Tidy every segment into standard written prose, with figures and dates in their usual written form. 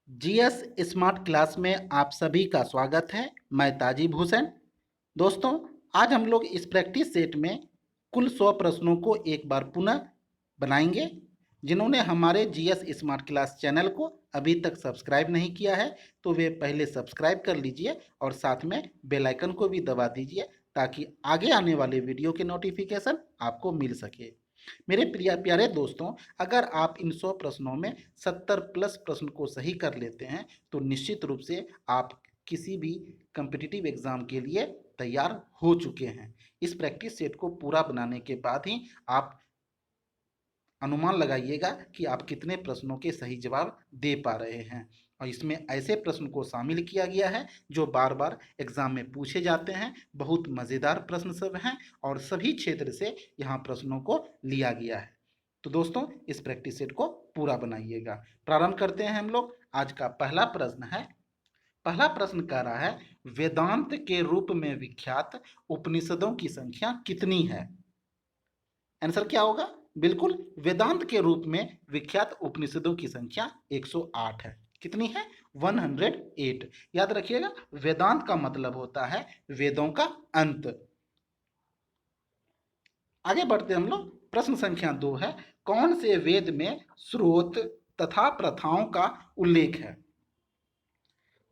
GS smart class में आप सभी का स्वागत है। मैं ताजी भूषण। दोस्तों, आज हम लोग इस प्रैक्टिस सेट में कुल 100 प्रश्नों को एक बार पुनः बनाएंगे। जिन्होंने हमारे जीएस स्मार्ट क्लास चैनल को अभी तक सब्सक्राइब नहीं किया है तो वे पहले सब्सक्राइब कर लीजिए और साथ में बेल आइकन को भी दबा दीजिए ताकि आगे आने वाले वीडियो के नोटिफिकेशन आपको मिल सके। मेरे प्यारे दोस्तों, अगर आप इन 100 प्रश्नों में 70 प्लस प्रश्न को सही कर लेते हैं तो निश्चित रूप से आप किसी भी कम्पिटिटिव एग्जाम के लिए तैयार हो चुके हैं। इस प्रैक्टिस सेट को पूरा बनाने के बाद ही आप अनुमान लगाइएगा कि आप कितने प्रश्नों के सही जवाब दे पा रहे हैं। और इसमें ऐसे प्रश्न को शामिल किया गया है जो बार बार एग्जाम में पूछे जाते हैं। बहुत मज़ेदार प्रश्न सब हैं और सभी क्षेत्र से यहाँ प्रश्नों को लिया गया है। तो दोस्तों, इस प्रैक्टिस सेट को पूरा बनाइएगा। प्रारंभ करते हैं हम लोग। आज का पहला प्रश्न है। पहला प्रश्न कह रहा है, वेदांत के रूप में विख्यात उपनिषदों की संख्या कितनी है? आंसर क्या होगा? बिल्कुल, वेदांत के रूप में विख्यात उपनिषदों की संख्या 108 है। कितनी है? 108। याद रखिएगा, वेदांत का मतलब होता है वेदों का अंत। आगे बढ़ते हम लोग। प्रश्न संख्या 2 है, कौन से वेद में स्रोत तथा प्रथाओं का उल्लेख है?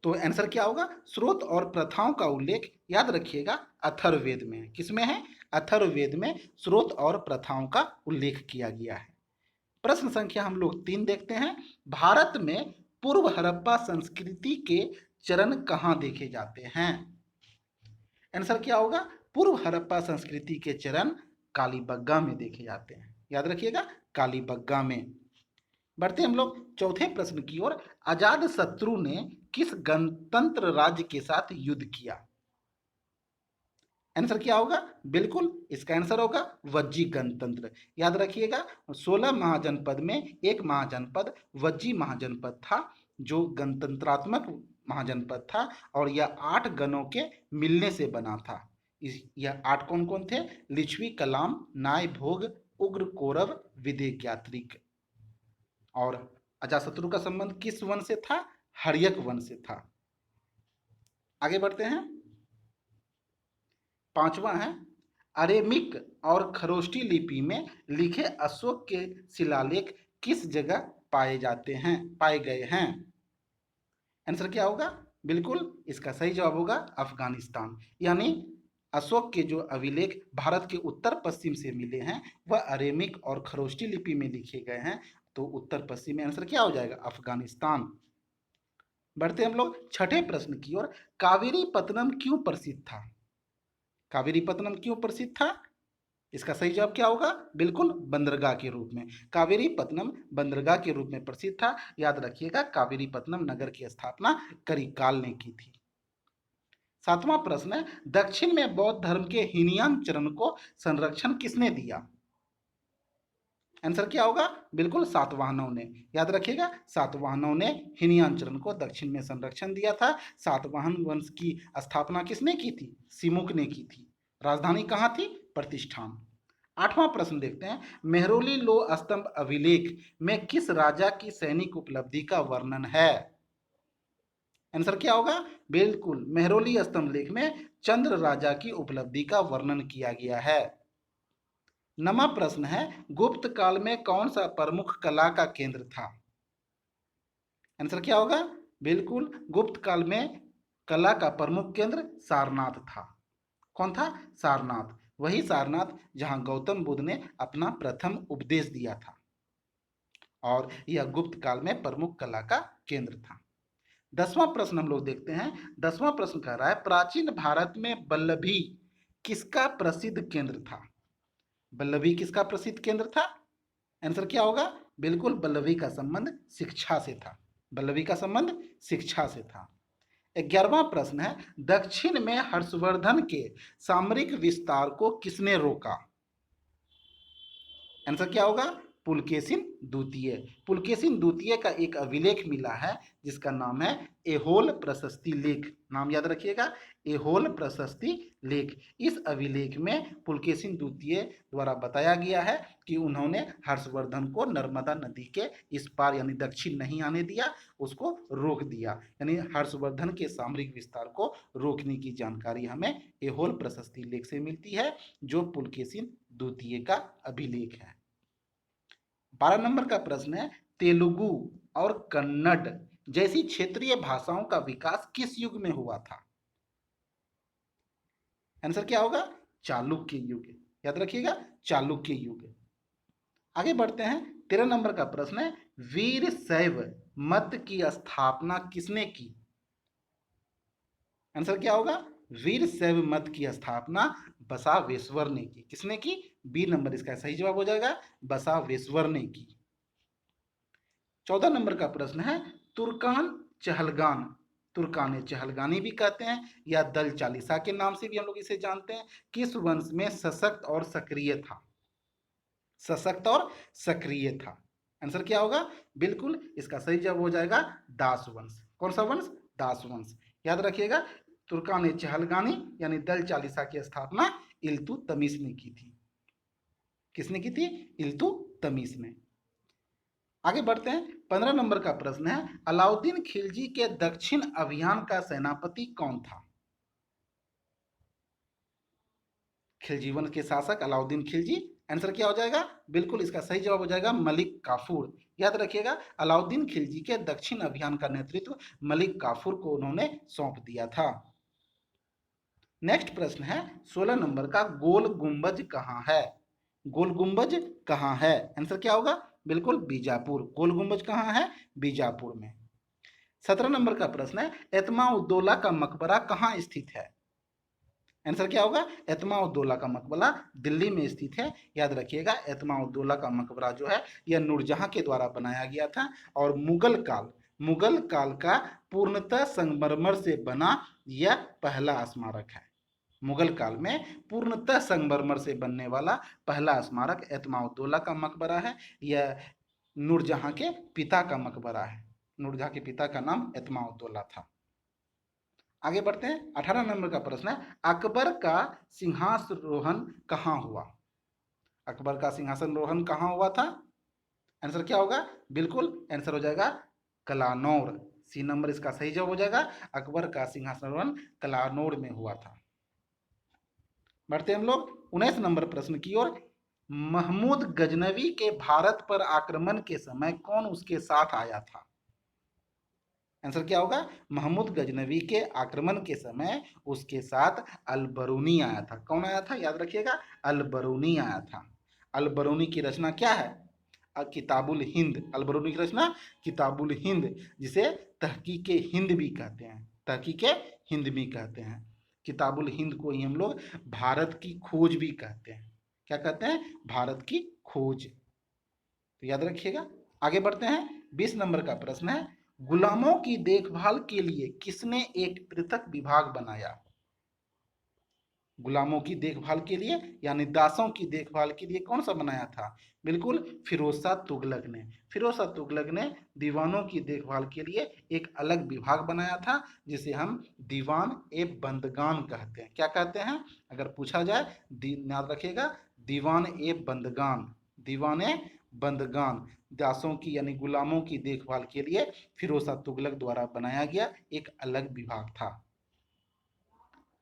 तो आंसर क्या होगा? स्रोत और प्रथाओं का उल्लेख याद रखिएगा अथर्ववेद में है। किसमें है? अथर्ववेद में स्रोत और प्रथाओं का उल्लेख किया गया है। प्रश्न संख्या हम लोग 3 देखते हैं। भारत में पूर्व हड़प्पा संस्कृति के चरण कहाँ देखे जाते हैं? आंसर क्या होगा? पूर्व हड़प्पा संस्कृति के चरण कालीबंगा में देखे जाते हैं। याद रखिएगा, कालीबंगा में। बढ़ते हम लोग चौथे प्रश्न की ओर। आजाद शत्रु ने किस गणतंत्र राज्य के साथ युद्ध किया? आंसर क्या होगा? बिल्कुल, इसका आंसर होगा वज्जी गणतंत्र। याद रखिएगा, 16 महाजनपद में एक महाजनपद वज्जी महाजनपद था जो गणतंत्रात्मक महाजनपद था और यह 8 गणों के मिलने से बना था। यह 8 कौन कौन थे? लिच्छवी, कलाम, नाय, भोग, उग्र, कौरव, विदेह, यात्रिक। और अजातशत्रु का संबंध किस वन से था? हर्यक वन से था। आगे बढ़ते हैं। पांचवा है, अरेमिक और खरोष्टी लिपि में लिखे अशोक के शिलालेख किस जगह पाए गए हैं? आंसर क्या होगा? बिल्कुल, इसका सही जवाब होगा अफगानिस्तान। यानी अशोक के जो अभिलेख भारत के उत्तर पश्चिम से मिले हैं वह अरेमिक और खरोष्टी लिपि में लिखे गए हैं। तो उत्तर पश्चिम में आंसर क्या हो जाएगा? अफगानिस्तान। बढ़ते हम लोग छठे प्रश्न की ओर। कावेरी पत्तनम क्यों प्रसिद्ध था? कावेरी पत्तनम क्यों प्रसिद्ध था? इसका सही जवाब क्या होगा? बिल्कुल, बंदरगाह के रूप में। कावेरी पत्तनम बंदरगाह के रूप में प्रसिद्ध था। याद रखिएगा, कावेरी पत्तनम नगर की स्थापना करिकाल ने की थी। सातवां प्रश्न है, दक्षिण में बौद्ध धर्म के हीनयान चरण को संरक्षण किसने दिया? आंसर क्या होगा? बिल्कुल, सातवाहनों ने। याद रखिएगा, सातवाहनों ने हीनयान चरण को दक्षिण में संरक्षण दिया था। सातवाहन वंश की स्थापना किसने की थी? सिमुक ने की थी। राजधानी कहाँ थी? प्रतिष्ठान। आठवां प्रश्न देखते हैं। मेहरौली लोह स्तंभ अभिलेख में किस राजा की सैनिक उपलब्धि का वर्णन है? आंसर क्या होगा? बिल्कुल, मेहरौली स्तंभ लेख में चंद्र राजा की उपलब्धि का वर्णन किया गया है। नवा प्रश्न है, गुप्त काल में कौन सा प्रमुख कला का केंद्र था? आंसर क्या होगा? बिल्कुल, गुप्त काल में कला का प्रमुख केंद्र सारनाथ था। कौन था? सारनाथ। वही सारनाथ जहां गौतम बुद्ध ने अपना प्रथम उपदेश दिया था और यह गुप्त काल में प्रमुख कला का केंद्र था। 10वां प्रश्न हम लोग देखते हैं। 10वां प्रश्न कह रहा है, प्राचीन भारत में वल्लभी किसका प्रसिद्ध केंद्र था? वल्लभी किसका प्रसिद्ध केंद्र था? आंसर क्या होगा? बिल्कुल, वल्लभी का संबंध शिक्षा से था। वल्लभी का संबंध शिक्षा से था। 11वां प्रश्न है, दक्षिण में हर्षवर्धन के सामरिक विस्तार को किसने रोका? आंसर क्या होगा? पुलकेशिन द्वितीय। पुलकेशिन द्वितीय का एक अभिलेख मिला है जिसका नाम है एहोल प्रशस्ति लेख। नाम याद रखिएगा, एहोल प्रशस्ति लेख। इस अभिलेख में पुलकेशिन द्वितीय द्वारा बताया गया है कि उन्होंने हर्षवर्धन को नर्मदा नदी के इस पार यानी दक्षिण नहीं आने दिया, उसको रोक दिया। यानी हर्षवर्धन के सामरिक विस्तार को रोकने की जानकारी हमें एहोल प्रशस्ति लेख से मिलती है, जो पुलकेशिन द्वितीय का अभिलेख है। 12 नंबर का प्रश्न है, तेलुगु और कन्नड़ जैसी क्षेत्रीय भाषाओं का विकास किस युग में हुआ था? आंसर क्या होगा? चालुक्य युग। याद रखिएगा, चालुक्य युग। आगे बढ़ते हैं। 13 नंबर का प्रश्न है, वीरशैव मत की स्थापना किसने की? आंसर क्या होगा? वीरशैव मत की स्थापना बसवेश्वर ने की। किसने की? बी नंबर इसका सही जवाब हो जाएगा, बसवेश्वर ने की। 14 नंबर का प्रश्न है, तुर्कान चहलगान, तुर्कान चहलगानी भी कहते हैं या दल चालीसा के नाम से भी हम लोग इसे जानते हैं, किस वंश में सशक्त और सक्रिय था? सशक्त और सक्रिय था। आंसर क्या होगा? बिल्कुल इसका सही जवाब हो जाएगा दास वंश। कौन सा वंश? दास वंश। याद रखिएगा, तुर्कान चहलगानी यानी दल चालीसा की स्थापना इल्तुतमिश ने की थी। किसने की थी? इल्तुतमिश ने। आगे बढ़ते हैं। 15 नंबर का प्रश्न है, अलाउद्दीन खिलजी के दक्षिण अभियान का सेनापति कौन था? खिलजी वंश के शासक अलाउद्दीन खिलजी। आंसर क्या हो जाएगा? बिल्कुल इसका सही जवाब हो जाएगा मलिक काफूर। याद रखिएगा, अलाउद्दीन खिलजी के दक्षिण अभियान का नेतृत्व मलिक काफूर को उन्होंने सौंप दिया था। नेक्स्ट प्रश्न है 16 नंबर का, गोल गुंबज कहाँ है? गोल गुंबज कहाँ है? आंसर क्या होगा? बिल्कुल बीजापुर। गोल गुंबज कहाँ है? बीजापुर में। 17 नंबर का प्रश्न है, एतमाउद्दौला का मकबरा कहाँ स्थित है? आंसर क्या होगा? एतमाउद्दौला का मकबरा दिल्ली में स्थित है। याद रखिएगा, एतमाउद्दौला का मकबरा जो है यह नूरजहां के द्वारा बनाया गया था और मुगल काल का पूर्णतः संगमरमर से बना यह पहला स्मारक है। मुगल काल में पूर्णतः संगमरमर से बनने वाला पहला स्मारक एतमाउद्दौला का मकबरा है। यह नूरजहां के पिता का मकबरा है। नूरजहां के पिता का नाम एतमाउद्दौला था। आगे बढ़ते हैं। 18 नंबर का प्रश्न है, अकबर का सिंहासरोहण कहाँ हुआ? अकबर का सिंहासनरोहण कहाँ हुआ था? आंसर क्या होगा? बिल्कुल आंसर हो जाएगा कलानौर। सी नंबर इसका सही जवाब हो जाएगा, अकबर का सिंहासनरोहण कलानौर में हुआ था। बढ़ते हम लोग 19 नंबर प्रश्न की ओर। महमूद गजनवी के भारत पर आक्रमण के समय कौन उसके साथ आया था? आंसर क्या होगा? महमूद गजनवी के आक्रमण के समय उसके साथ अल-बरूनी आया था। कौन आया था? याद रखिएगा, अल-बरूनी आया था। अल-बरूनी की रचना क्या है? किताबुल हिंद। अल-बरूनी की रचना किताबुल हिंद, जिसे तहकीके हिंद भी कहते हैं। तहकीके हिंद भी कहते हैं। किताबुल हिंद को ही हम लोग भारत की खोज भी कहते हैं। क्या कहते हैं? भारत की खोज। तो याद रखिएगा। आगे बढ़ते हैं। 20 नंबर का प्रश्न है, गुलामों की देखभाल के लिए किसने एक पृथक विभाग बनाया? गुलामों की देखभाल के लिए यानी दासों की देखभाल के लिए कौन सा बनाया था? बिल्कुल फिरोज शाह तुगलक ने। फिरोज शाह तुगलक ने दीवानों की देखभाल के लिए एक अलग विभाग बनाया था, जिसे हम दीवान ए बंदगान कहते हैं। क्या कहते हैं? अगर पूछा जाए, याद रखिएगा, दीवान ए बंदगान। दीवान ए बंदगान दासों की यानी गुलामों की देखभाल के लिए फिरोज शाह तुगलक द्वारा बनाया गया एक अलग विभाग था।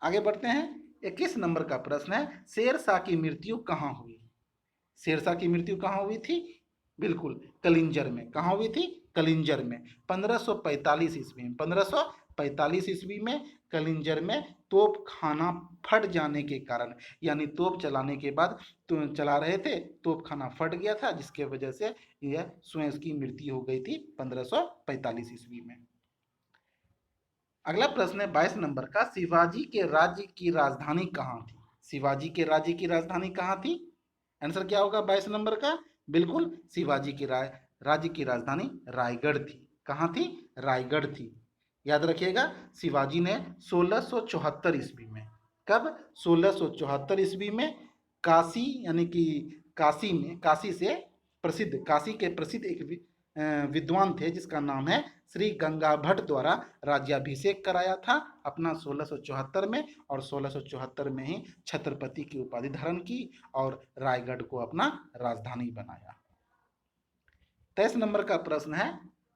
आगे बढ़ते हैं। 21 नंबर का प्रश्न है, शेर शाह की मृत्यु कहाँ हुई? शेर शाह की मृत्यु कहाँ हुई थी? बिल्कुल कलिंजर में। कहाँ हुई थी? कलिंजर में। 1545 ईस्वी में। 1545 ईस्वी में कलिंजर में तोप खाना फट जाने के कारण, यानी तोप चलाने के बाद तो चला रहे थे, तोप खाना फट गया था, जिसके वजह से यह स्वयं की मृत्यु हो गई थी 1545 ईस्वी में। अगला प्रश्न है 22 नंबर का, शिवाजी के राज्य की राजधानी कहाँ थी? शिवाजी के राज्य की राजधानी कहाँ थी? आंसर क्या होगा 22 नंबर का? बिल्कुल शिवाजी के राज्य की राजधानी रायगढ़ थी। कहाँ थी? रायगढ़ थी। याद रखिएगा, शिवाजी ने 1674 ईस्वी में, कब? 1674 ईस्वी में काशी यानी कि काशी से प्रसिद्ध, काशी के प्रसिद्ध एक विद्वान थे जिसका नाम है श्री गंगा भट्ट द्वारा राज्याभिषेक कराया था अपना 1674 में, और 1674 में ही छत्रपति की उपाधि धारण की और रायगढ़ को अपना राजधानी बनाया। 23 नंबर का प्रश्न है,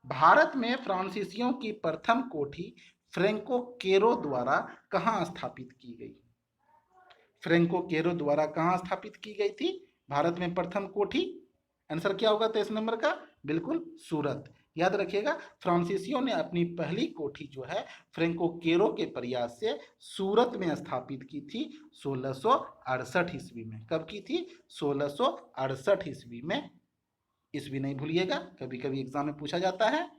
भारत में फ्रांसीसियों की प्रथम कोठी फ्रैंको केरो द्वारा कहाँ स्थापित की गई? फ्रैंको केरो द्वारा कहाँ स्थापित की गई थी भारत में प्रथम कोठी? आंसर क्या होगा 23 नंबर का? बिल्कुल सूरत। याद रखिएगा, फ्रांसीसियों ने अपनी पहली कोठी जो है फ्रैंको केरो के प्रयास से सूरत में स्थापित की थी 1668 ईस्वी में। कब की थी? 1668 ईस्वी में। ईस्वी नहीं भूलिएगा, कभी कभी एग्जाम में पूछा जाता है।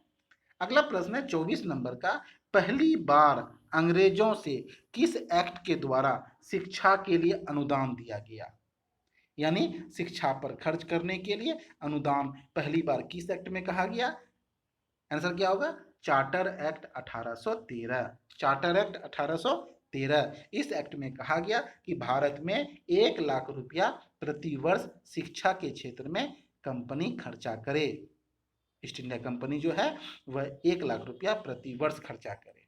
अगला प्रश्न है 24 नंबर का, पहली बार अंग्रेजों से किस एक्ट के द्वारा शिक्षा के लिए अनुदान दिया गया? यानी शिक्षा पर खर्च करने के लिए अनुदान पहली बार किस एक्ट में कहा गया? आंसर क्या होगा? Charter act 1813। Charter act 1813। इस एक्ट में कहा गया कि भारत में 1 लाख रुपया प्रति वर्ष शिक्षा के क्षेत्र में कंपनी खर्चा करे। ईस्ट इंडिया कंपनी जो है वह 1 लाख रुपया प्रति वर्ष खर्चा करे।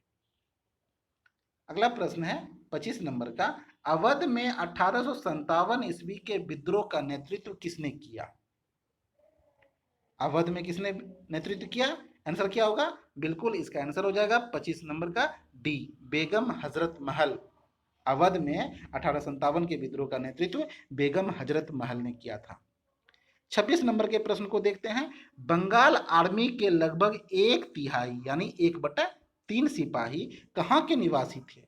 अगला प्रश्न है 25 नंबर का, अवध में 1857 ईस्वी के विद्रोह का नेतृत्व किसने किया? अवध में किसने नेतृत्व किया? आंसर क्या होगा? बिल्कुल इसका आंसर हो जाएगा 25 नंबर का डी, बेगम हजरत महल। अवध में 1857 के विद्रोह का नेतृत्व बेगम हजरत महल ने किया था। 26 नंबर के प्रश्न को देखते हैं, बंगाल आर्मी के लगभग 1/3 यानी 1/3 सिपाही कहाँ के निवासी थे?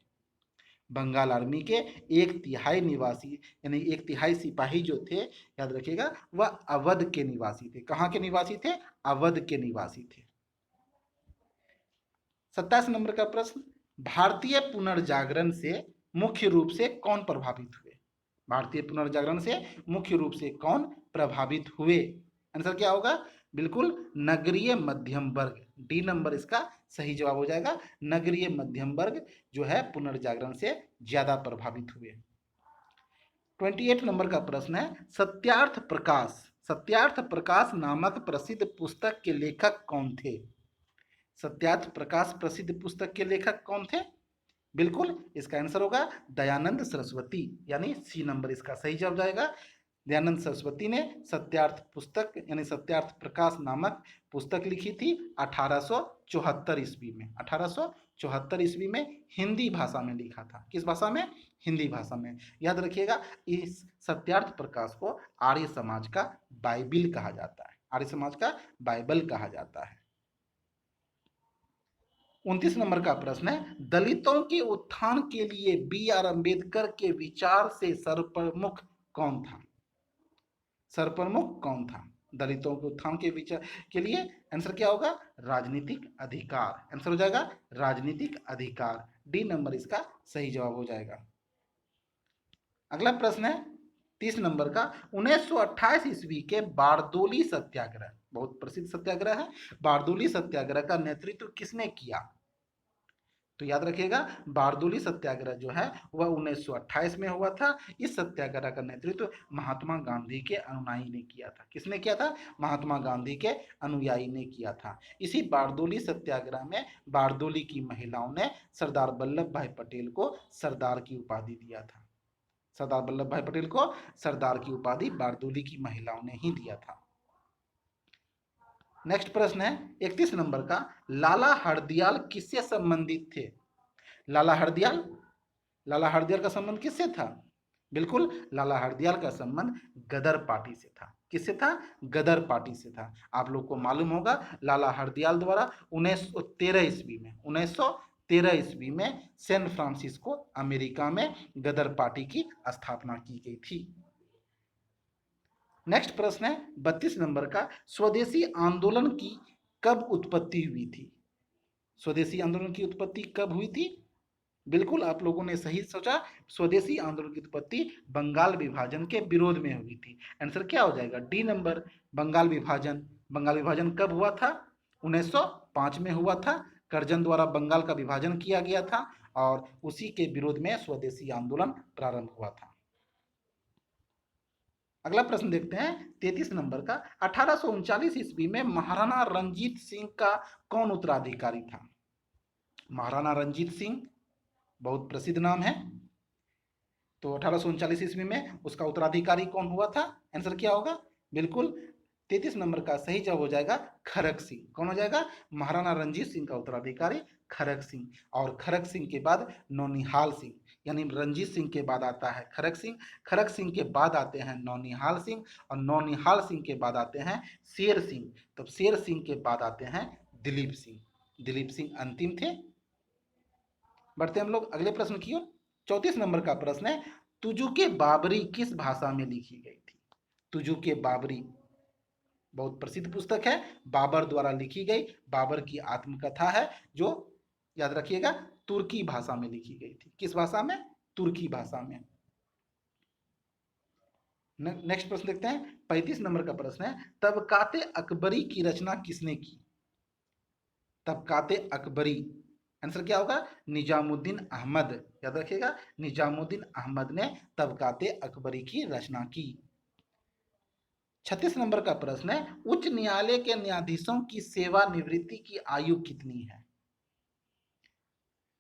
बंगाल आर्मी के 1/3 निवासी यानी 1/3 सिपाही जो थे, याद रखिएगा, वह अवध के निवासी थे। कहाँ के निवासी थे? अवध के निवासी थे। 27 नंबर का प्रश्न, भारतीय पुनर्जागरण से मुख्य रूप से कौन प्रभावित हुए? भारतीय पुनर्जागरण से मुख्य रूप से कौन प्रभावित हुए? आंसर क्या होगा? बिल्कुल नगरीय मध्यम वर्ग। डी नंबर इसका सही जवाब हो जाएगा। नगरीय मध्यम वर्ग जो है पुनर्जागरण से ज्यादा प्रभावित हुए। 28 नंबर का प्रश्न है, सत्यार्थ प्रकाश, सत्यार्थ प्रकाश नामक प्रसिद्ध पुस्तक के लेखक कौन थे? सत्यार्थ प्रकाश प्रसिद्ध पुस्तक के लेखक कौन थे? बिल्कुल इसका आंसर होगा दयानंद सरस्वती, यानी सी नंबर इसका सही जवाब जाएगा। दयानंद सरस्वती ने सत्यार्थ पुस्तक यानी सत्यार्थ प्रकाश नामक पुस्तक लिखी थी 1874 ईस्वी में। 1874 ईस्वी में हिंदी भाषा में लिखा था। किस भाषा में? हिंदी भाषा में। याद रखिएगा, इस सत्यार्थ प्रकाश को आर्य समाज का बाइबिल कहा जाता है। आर्य समाज का बाइबल कहा जाता है। 29 नंबर का प्रश्न है, दलितों के उत्थान के लिए BR अम्बेडकर के विचार से सर्वप्रमुख कौन था? सर्वप्रमुख कौन था दलितों के उत्थान के विचार के लिए? आंसर क्या होगा? राजनीतिक अधिकार। आंसर हो जाएगा राजनीतिक अधिकार। डी नंबर इसका सही जवाब हो जाएगा। अगला प्रश्न है 30 नंबर का, 1928 ईस्वी के बारदोली सत्याग्रह, बहुत प्रसिद्ध सत्याग्रह है, बारदोली सत्याग्रह का नेतृत्व किसने किया? तो याद रखिएगा, बारदोली सत्याग्रह जो है वह 1928 में हुआ था। इस सत्याग्रह का नेतृत्व महात्मा गांधी के अनुयायी ने किया था। किसने किया था? महात्मा गांधी के अनुयायी ने किया था। इसी बारदोली सत्याग्रह में बारदोली की महिलाओं ने सरदार वल्लभ भाई पटेल को सरदार की उपाधि दिया था। सरदार वल्लभ भाई पटेल को सरदार की उपाधि बारदोली की महिलाओं ने ही दिया था। नेक्स्ट प्रश्न है 31 नंबर का, लाला हरदयाल किससे संबंधित थे? लाला हरदयाल, लाला हरदयाल का संबंध किससे था? बिल्कुल लाला हरदयाल का संबंध गदर पार्टी से था। किससे था? गदर पार्टी से था। आप लोग को मालूम होगा, लाला हरदयाल द्वारा 1913 ईस्वी में 1913 ईस्वी में सैन फ्रांसिस्को अमेरिका में गदर पार्टी की स्थापना की गई थी। नेक्स्ट प्रश्न है 32 नंबर का, स्वदेशी आंदोलन की कब उत्पत्ति हुई थी? स्वदेशी आंदोलन की उत्पत्ति कब हुई थी? बिल्कुल आप लोगों ने सही सोचा, स्वदेशी आंदोलन की उत्पत्ति बंगाल विभाजन के विरोध में हुई थी। आंसर क्या हो जाएगा? डी नंबर, बंगाल विभाजन। बंगाल विभाजन कब हुआ था? 1905 में हुआ था। कर्जन द्वारा बंगाल का विभाजन किया गया था और उसी के विरोध में स्वदेशी आंदोलन प्रारंभ हुआ था। अगला प्रश्न देखते हैं 33 नंबर का। 1839 ईस्वी में महाराणा रंजीत सिंह का कौन उत्तराधिकारी था? महाराणा रंजीत सिंह बहुत प्रसिद्ध नाम है। तो 1839 ईस्वी में उसका उत्तराधिकारी कौन हुआ था? आंसर क्या होगा? बिल्कुल 33 नंबर का सही जवाब हो जाएगा खड़क सिंह। कौन हो जाएगा? महाराणा रंजीत सिंह का उत्तराधिकारी खड़क सिंह। और खड़क सिंह के बाद नौनिहाल सिंह, यानी रंजीत सिंह के बाद आता है खड़क सिंह, खड़क सिंह के बाद आते हैं नौनिहाल सिंह, और नौनिहाल सिंह के बाद आते हैं शेर सिंह, तब शेर सिंह के बाद आते हैं दिलीप सिंह। दिलीप सिंह अंतिम थे। बढ़ते हम लोग अगले प्रश्न की ओर। 34 नंबर का प्रश्न है, तुजुके बाबरी किस भाषा में लिखी गई थी? तुजुके बाबरी बहुत प्रसिद्ध पुस्तक है, बाबर द्वारा लिखी गई, बाबर की आत्मकथा है, जो याद रखिएगा तुर्की भाषा में लिखी गई थी। किस भाषा में? तुर्की भाषा में। नेक्स्ट प्रश्न देखते हैं 35 नंबर का प्रश्न है, तबकाते अकबरी की रचना किसने की? तबकाते अकबरी, आंसर क्या होगा? निजामुद्दीन अहमद। याद रखिएगा निजामुद्दीन अहमद ने तबकाते अकबरी की रचना की। 36 नंबर का प्रश्न है, उच्च न्यायालय के न्यायाधीशों की सेवानिवृत्ति की आयु कितनी है?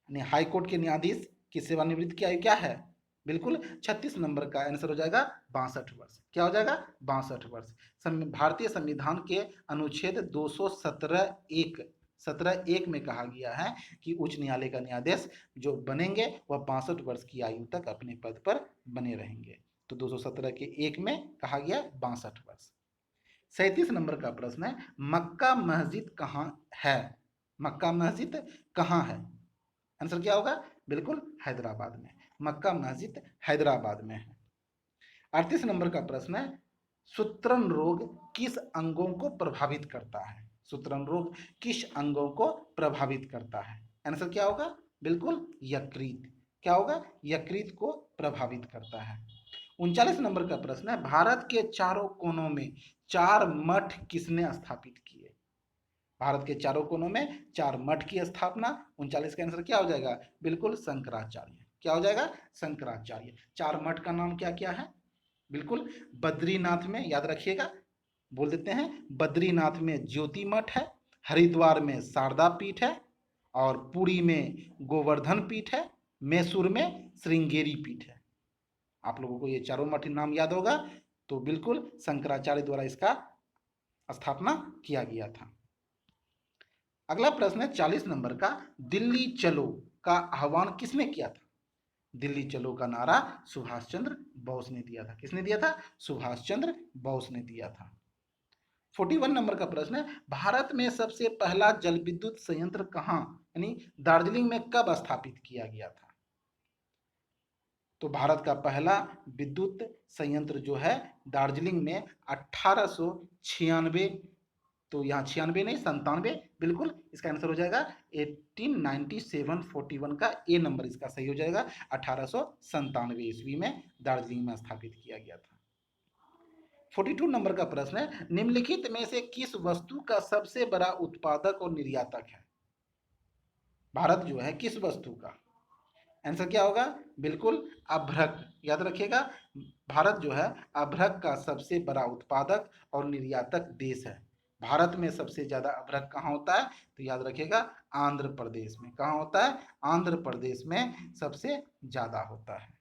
हाई कोर्ट के न्यायाधीश की सेवानिवृत्ति की आयु क्या है? बिल्कुल 36 नंबर का आंसर हो जाएगा 62 वर्ष। क्या हो जाएगा? 62 वर्ष। भारतीय संविधान के अनुच्छेद 217 एक में कहा गया है कि उच्च न्यायालय का न्यायाधीश जो बनेंगे वह 62 वर्ष की आयु तक अपने पद पर बने रहेंगे। तो 217 के एक में कहा गया 62 वर्ष। 37 नंबर का प्रश्न है, मक्का मस्जिद कहाँ है? मक्का मस्जिद कहाँ है? आंसर क्या होगा? बिल्कुल हैदराबाद में। मक्का मस्जिद हैदराबाद में है। 38 नंबर का प्रश्न है, सूत्रण रोग किस अंगों को प्रभावित करता है? सूत्रण रोग किस अंगों को प्रभावित करता है? आंसर क्या होगा? बिल्कुल यकृत। क्या होगा? यकृत को प्रभावित करता है। 39 नंबर का प्रश्न है, भारत के चारों कोनों में 4 मठ किसने स्थापित किए? भारत के चारों कोनों में 4 मठ की स्थापना। 39 का आंसर क्या हो जाएगा? बिल्कुल शंकराचार्य। क्या हो जाएगा? शंकराचार्य। 4 मठ का नाम क्या क्या है? बिल्कुल बद्रीनाथ में, याद रखिएगा, बोल देते हैं, बद्रीनाथ में ज्योति मठ है, हरिद्वार में शारदा पीठ है, और पुरी में गोवर्धन पीठ है, मैसूर में श्रृंगेरी पीठ है। आप लोगों को ये चारों मठ नाम याद होगा। तो बिल्कुल शंकराचार्य द्वारा इसका स्थापना किया गया था। अगला प्रश्न है 40 नंबर का, दिल्ली चलो का आह्वान किसने किया था? दिल्ली चलो का नारा सुभाष चंद्र बोस ने दिया था। किसने दिया था? सुभाष चंद्र बोस ने दिया था। 41 नंबर का प्रश्न है, भारत में सबसे पहला जल विद्युत संयंत्र कहाँ यानी दार्जिलिंग में कब स्थापित किया गया था? तो भारत का पहला विद्युत संयंत्र जो है दार्जिलिंग में 1896, तो यहाँ 96 नहीं 97, बिल्कुल इसका आंसर हो जाएगा 1897। 41 का ए नंबर इसका सही हो जाएगा। 1897 ईस्वी में दार्जिलिंग में स्थापित किया गया था। 42 नंबर का प्रश्न है, निम्नलिखित में से किस वस्तु का सबसे बड़ा उत्पादक और निर्यातक है? भारत जो है किस वस्तु का? आंसर क्या होगा? बिल्कुल अभ्रक। याद रखिएगा भारत जो है अभ्रक का सबसे बड़ा उत्पादक और निर्यातक देश है। भारत में सबसे ज्यादा अभ्रक कहाँ होता है? तो याद रखिएगा आंध्र प्रदेश में। कहाँ होता है? आंध्र प्रदेश में सबसे ज्यादा होता है।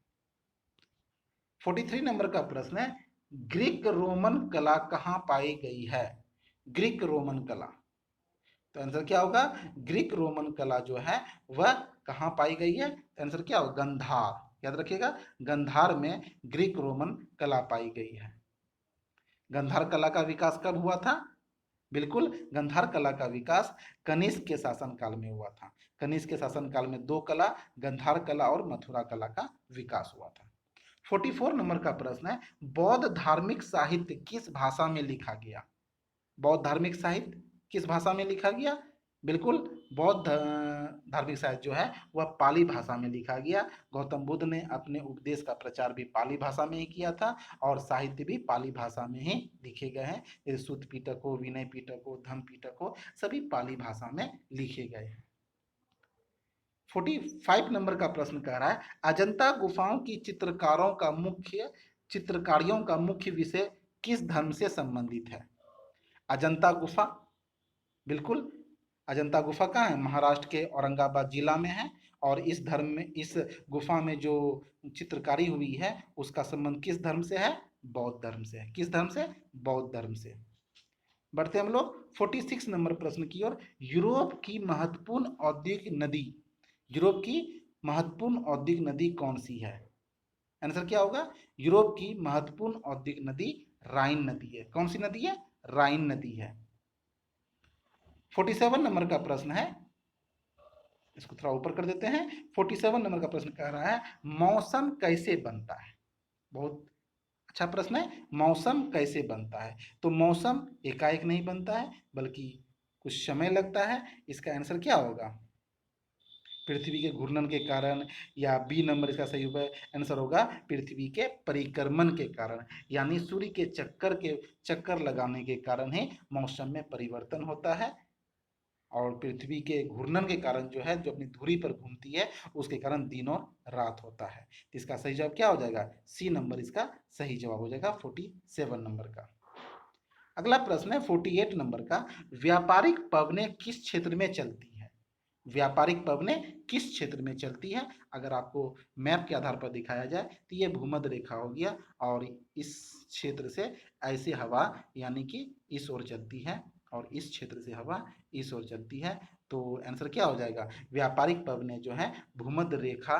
43 नंबर का प्रश्न है, ग्रीक रोमन कला कहाँ पाई गई है? ग्रीक रोमन कला, तो आंसर क्या होगा? ग्रीक रोमन कला जो है वह कहाँ पाई गई है? तो आंसर क्या होगा? गंधार। याद रखिएगा गंधार में ग्रीक रोमन कला पाई गई है। गंधार कला का विकास कब हुआ था? बिल्कुल गंधार कला का विकास कनिष्क के शासनकाल में हुआ था। कनिष्क के शासनकाल में 2 कला, गंधार कला और मथुरा कला का विकास हुआ था। 44 नंबर का प्रश्न है, बौद्ध धार्मिक साहित्य किस भाषा में लिखा गया? बौद्ध धार्मिक साहित्य किस भाषा में लिखा गया? बिल्कुल बौद्ध धार्मिक साहित्य जो है वह पाली भाषा में लिखा गया। गौतम बुद्ध ने अपने उपदेश का प्रचार भी पाली भाषा में ही किया था, और साहित्य भी पाली भाषा में ही लिखे गए हैं। जैसे सूत पिटक हो, विनय पिटक हो, धम्म पिटक हो, सभी पाली भाषा में लिखे गए हैं। 45 नंबर का प्रश्न कह रहा है, अजंता गुफाओं की चित्रकारों का मुख्य चित्रकारियों का मुख्य विषय किस धर्म से संबंधित है? अजंता गुफा, बिल्कुल। अजंता गुफा कहाँ है? महाराष्ट्र के औरंगाबाद जिला में है। और इस धर्म में, इस गुफा में जो चित्रकारी हुई है उसका संबंध किस धर्म से है? बौद्ध धर्म से है। किस धर्म से? बौद्ध धर्म से। बढ़ते हम लोग 46 नंबर प्रश्न की ओर। यूरोप की महत्वपूर्ण औद्योगिक नदी, यूरोप की महत्वपूर्ण औद्योगिक नदी कौन सी है? आंसर क्या होगा? यूरोप की महत्वपूर्ण औद्योगिक नदी राइन नदी है। कौन सी नदी है? राइन नदी है। 47 नंबर का प्रश्न है, इसको थोड़ा ऊपर कर देते हैं। 47 नंबर का प्रश्न कह रहा है मौसम कैसे बनता है? बहुत अच्छा प्रश्न है। मौसम कैसे बनता है? तो मौसम एकाएक नहीं बनता है, बल्कि कुछ समय लगता है। इसका आंसर क्या होगा? पृथ्वी के घूर्णन के कारण, या बी नंबर इसका सही आंसर होगा पृथ्वी के परिक्रमण के कारण, यानी सूर्य के चक्कर लगाने के कारण ही मौसम में परिवर्तन होता है। और पृथ्वी के घूर्णन के कारण जो है, जो अपनी धुरी पर घूमती है, उसके कारण दिन और रात होता है। तो इसका सही जवाब क्या हो जाएगा? सी नंबर इसका सही जवाब हो जाएगा 47 नंबर का। अगला प्रश्न है 48 नंबर का। व्यापारिक पवनें किस क्षेत्र में चलती है? व्यापारिक पवनें किस क्षेत्र में चलती है? अगर आपको मैप के आधार पर दिखाया जाए तो ये भूमध्य रेखा हो गया, और इस क्षेत्र से ऐसी हवा यानी कि इस ओर चलती है, और इस क्षेत्र से हवा इस ओर चलती है। तो आंसर क्या हो जाएगा? व्यापारिक पवनें जो है भूमध्य रेखा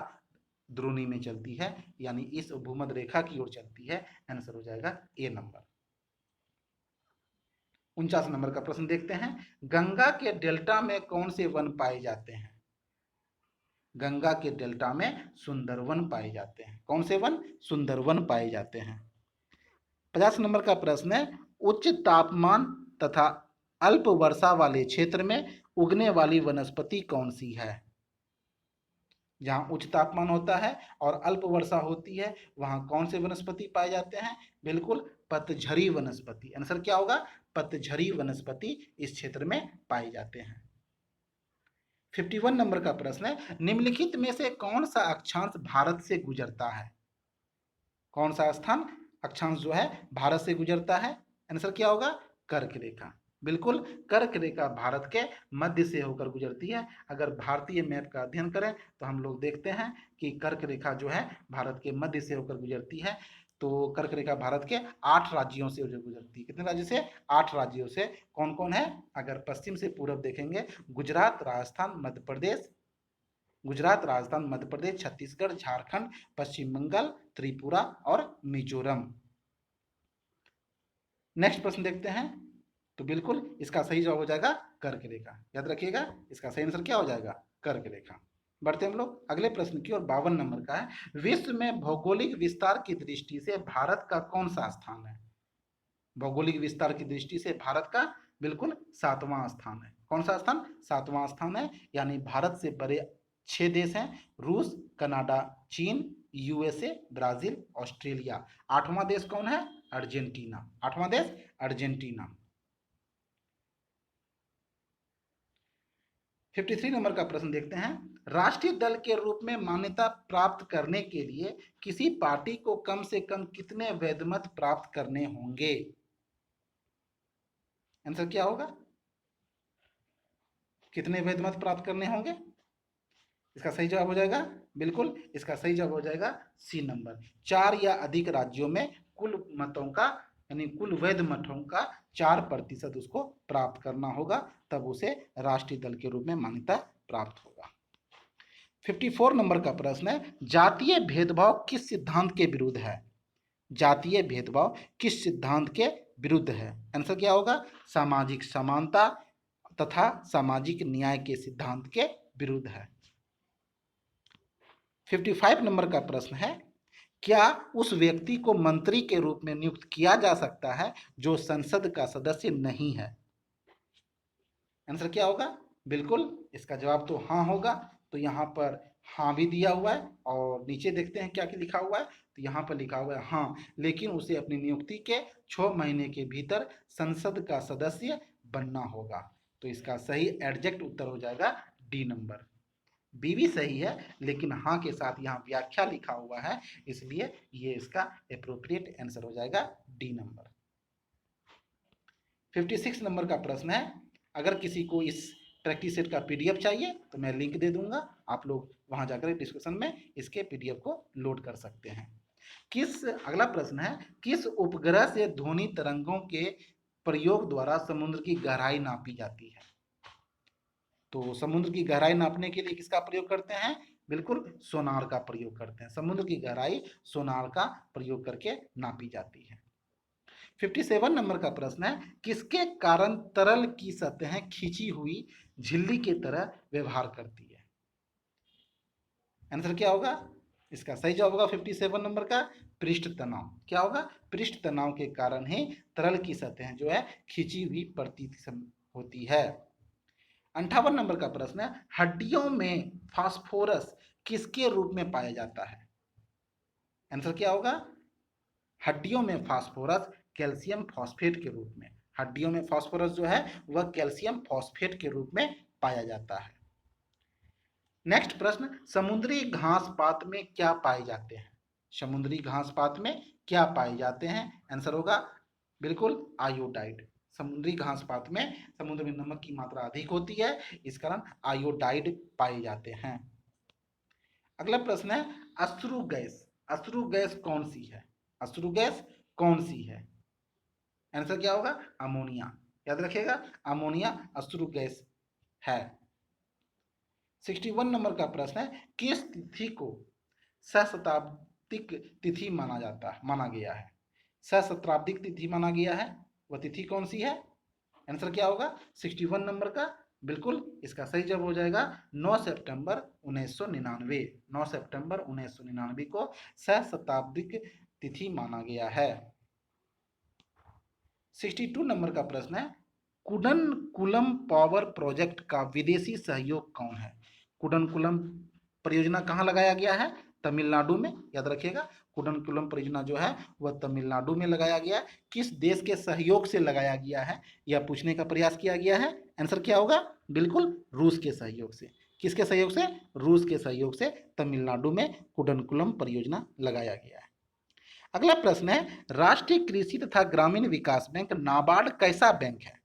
द्रोणी में चलती है, यानी इस भूमध्य रेखा की ओर चलती है। आंसर हो जाएगा ए नंबर। 49 नंबर का प्रश्न देखते हैं। गंगा के डेल्टा में कौन से वन पाए जाते हैं? गंगा के डेल्टा में सुंदरवन पाए जाते हैं। कौन से वन? सुंदरवन पाए जाते हैं। 50 नंबर का प्रश्न है उच्च तापमान तथा अल्प वर्षा वाले क्षेत्र में उगने वाली वनस्पति कौन सी है? जहाँ उच्च तापमान होता है और अल्प वर्षा होती है, वहाँ कौन से वनस्पति पाए जाते हैं? बिल्कुल पतझड़ी वनस्पति। आंसर क्या होगा? पतझड़ी वनस्पति इस क्षेत्र में पाए जाते हैं। 51 नंबर का प्रश्न है निम्नलिखित में से कौन सा अक्षांश भारत से गुजरता है? कौन सा स्थान अक्षांश जो है भारत से गुजरता है? आंसर क्या होगा? कर्क रेखा। बिल्कुल कर्क रेखा भारत के मध्य से होकर गुजरती है। अगर भारतीय मैप का अध्ययन करें तो हम लोग देखते हैं कि कर्क रेखा जो है भारत के मध्य से होकर गुजरती है। तो कर्क रेखा भारत के 8 राज्यों से गुजरती है। कितने राज्यों से? 8 राज्यों से। कौन कौन है? अगर पश्चिम से पूर्व देखेंगे, गुजरात, राजस्थान, मध्य प्रदेश, गुजरात, राजस्थान, मध्य प्रदेश, छत्तीसगढ़, झारखंड, पश्चिम बंगाल, त्रिपुरा और मिजोरम। नेक्स्ट प्रश्न देखते हैं। तो बिल्कुल इसका सही जवाब हो जाएगा कर्क रेखा। याद रखिएगा, इसका सही आंसर क्या हो जाएगा? कर्क रेखा। बढ़ते हम लोग अगले प्रश्न की और 52 नंबर का है विश्व में भौगोलिक विस्तार की दृष्टि से भारत का कौन सा स्थान है? भौगोलिक विस्तार की दृष्टि से भारत का बिल्कुल 7वां स्थान है। कौन सा स्थान? 7वां स्थान है। यानी भारत से बड़े 6 देश हैं, रूस, कनाडा, चीन, यूएसए, ब्राजील, ऑस्ट्रेलिया। 8वां देश कौन है? अर्जेंटीना। 8वां देश अर्जेंटीना। 53 नंबर का प्रश्न देखते हैं। राष्ट्रीय दल के रूप में मान्यता प्राप्त करने के लिए किसी पार्टी को कम से कम कितने वैध मत प्राप्त करने होंगे? आंसर क्या होगा? कितने वैध मत प्राप्त करने होंगे? इसका सही जवाब हो जाएगा बिल्कुल, इसका सही जवाब हो जाएगा सी नंबर। 4 या अधिक राज्यों में कुल मतों का, यानी कुल वैध मतों का 4% उसको प्राप्त करना होगा, तब उसे राष्ट्रीय दल के रूप में मान्यता प्राप्त होगा। 54 नंबर का प्रश्न है जातीय भेदभाव किस सिद्धांत के विरुद्ध है? जातीय भेदभाव किस सिद्धांत के विरुद्ध है? आंसर क्या होगा? सामाजिक समानता तथा सामाजिक न्याय के सिद्धांत के विरुद्ध है। 55 नंबर का प्रश्न है क्या उस व्यक्ति को मंत्री के रूप में नियुक्त किया जा सकता है जो संसद का सदस्य नहीं है? आंसर क्या होगा? बिल्कुल इसका जवाब तो हाँ होगा। तो यहाँ पर हाँ भी दिया हुआ है, और नीचे देखते हैं क्या लिखा हुआ है। तो यहाँ पर लिखा हुआ है हाँ, लेकिन उसे अपनी नियुक्ति के 6 महीने के भीतर संसद का सदस्य बनना होगा। तो इसका सही एग्जैक्ट उत्तर हो जाएगा डी नंबर। बी भी सही है, लेकिन हाँ के साथ यहाँ व्याख्या लिखा हुआ है, इसलिए ये इसका एप्रोप्रिएट आंसर हो जाएगा डी नंबर। 56 नंबर का प्रश्न है, अगर किसी को इस प्रैक्टिस सेट का पीडीएफ चाहिए तो मैं लिंक दे दूंगा, आप लोग वहां जाकर डिस्क्रिप्शन में इसके पीडीएफ को लोड कर सकते हैं। अगला प्रश्न है, किस उपग्रह से ध्वनि तरंगों के प्रयोग द्वारा समुद्र की गहराई नापी जाती है? तो समुद्र की गहराई नापने के लिए किसका प्रयोग करते हैं? बिल्कुल सोनार का प्रयोग करते हैं। समुद्र की गहराई सोनार का प्रयोग करके नापी जाती है। 57 नंबर का प्रश्न है, किसके कारण तरल की सतह खींची हुई झिल्ली की तरह व्यवहार करती है? आंसर क्या होगा? इसका सही जवाब होगा 57 नंबर का पृष्ठ तनाव। क्या होगा? पृष्ठ तनाव के कारण ही तरल की सतह जो है खींची हुई प्रतीत होती है। 58 नंबर का प्रश्न है, हड्डियों में फास्फोरस किसके रूप में पाया जाता है? आंसर क्या होगा? हड्डियों में फास्फोरस कैल्शियम फॉस्फेट के रूप में, हड्डियों में फास्फोरस जो है वह कैल्शियम फॉस्फेट के रूप में पाया जाता है। नेक्स्ट प्रश्न, समुद्री घास पात में क्या पाए जाते हैं? समुद्री घास पात में क्या पाए जाते हैं? आंसर होगा बिल्कुल आयोडाइड। समुद्री घास पात में समुद्र में नमक की मात्रा अधिक होती है, इस कारण आयोडाइड पाए जाते हैं। अगला प्रश्न है, अश्रु गैस, अश्रु गैस कौन सी है? अश्रु गैस कौन सी है? आंसर क्या होगा? अमोनिया। याद रखिएगा, अमोनिया अश्रु गैस है। 61 नंबर का प्रश्न है, किस तिथि को सहस्त्राब्दिक तिथि माना गया है? सहस्त्राब्दिक तिथि माना गया है, वह तिथि कौन सी है? आंसर क्या होगा 61 नंबर का? बिल्कुल इसका सही जवाब हो जाएगा 9 सितंबर 1999। 9 सितंबर 1999 को सहस्त्राब्दिक तिथि माना गया है। 62 नंबर का प्रश्न है, कुडनकुलम पावर प्रोजेक्ट का विदेशी सहयोग कौन है? कुडनकुलम परियोजना कहाँ लगाया गया है? तमिलनाडु में। याद रखिएगा, कुडनकुलम परियोजना जो है वह तमिलनाडु में लगाया गया है। किस देश के सहयोग से लगाया गया है, यह पूछने का प्रयास किया गया है। आंसर क्या होगा? बिल्कुल रूस के सहयोग से। किसके सहयोग से? रूस के सहयोग से तमिलनाडु में कुडनकुलम परियोजना लगाया गया है। अगला प्रश्न है, राष्ट्रीय कृषि तथा ग्रामीण विकास बैंक नाबार्ड कैसा बैंक है?